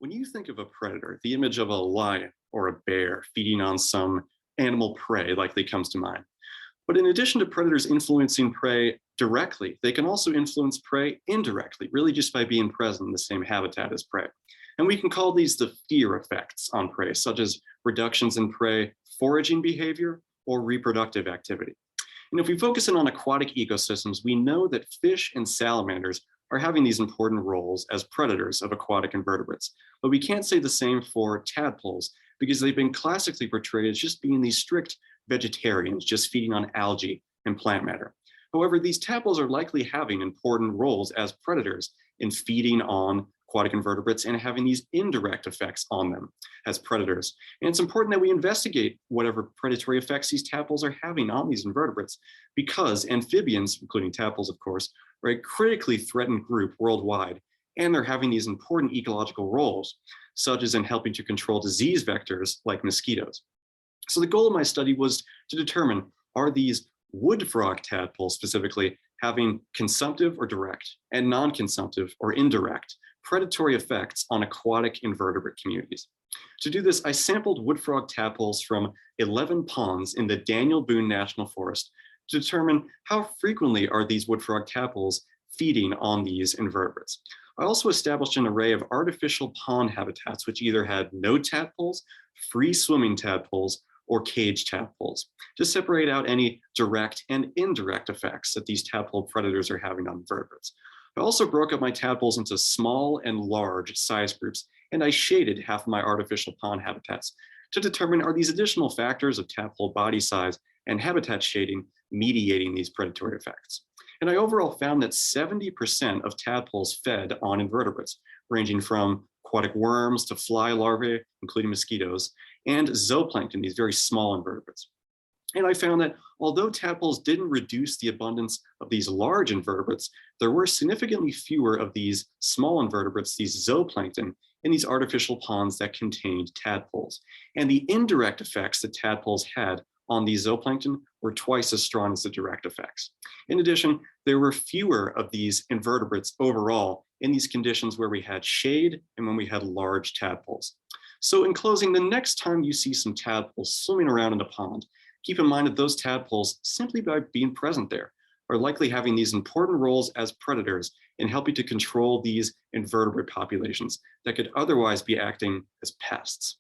When you think of a predator, the image of a lion or a bear feeding on some animal prey likely comes to mind. But in addition to predators influencing prey directly, they can also influence prey indirectly, really just by being present in the same habitat as prey. And we can call these the fear effects on prey, such as reductions in prey foraging behavior or reproductive activity. And if we focus in on aquatic ecosystems, we know that fish and salamanders are having these important roles as predators of aquatic invertebrates. But we can't say the same for tadpoles because they've been classically portrayed as just being these strict vegetarians, just feeding on algae and plant matter. However, these tadpoles are likely having important roles as predators in feeding on aquatic invertebrates and having these indirect effects on them as predators. And it's important that we investigate whatever predatory effects these tadpoles are having on these invertebrates because amphibians, including tadpoles, of course, are a critically threatened group worldwide, and they're having these important ecological roles, such as in helping to control disease vectors like mosquitoes. So the goal of my study was to determine, are these wood frog tadpoles specifically having consumptive or direct and non-consumptive or indirect predatory effects on aquatic invertebrate communities. To do this, I sampled wood frog tadpoles from 11 ponds in the Daniel Boone National Forest to determine how frequently are these wood frog tadpoles feeding on these invertebrates. I also established an array of artificial pond habitats which either had no tadpoles, free swimming tadpoles, or caged tadpoles to separate out any direct and indirect effects that these tadpole predators are having on vertebrates. I also broke up my tadpoles into small and large size groups, and I shaded half of my artificial pond habitats to determine, are these additional factors of tadpole body size and habitat shading mediating these predatory effects. And I overall found that 70% of tadpoles fed on invertebrates, ranging from aquatic worms to fly larvae, including mosquitoes, and zooplankton, these very small invertebrates. And I found that although tadpoles didn't reduce the abundance of these large invertebrates, there were significantly fewer of these small invertebrates, these zooplankton, in these artificial ponds that contained tadpoles. And the indirect effects that tadpoles had on these zooplankton were twice as strong as the direct effects. In addition, there were fewer of these invertebrates overall in these conditions where we had shade and when we had large tadpoles. So in closing, the next time you see some tadpoles swimming around in a pond, keep in mind that those tadpoles, simply by being present there, are likely having these important roles as predators in helping to control these invertebrate populations that could otherwise be acting as pests.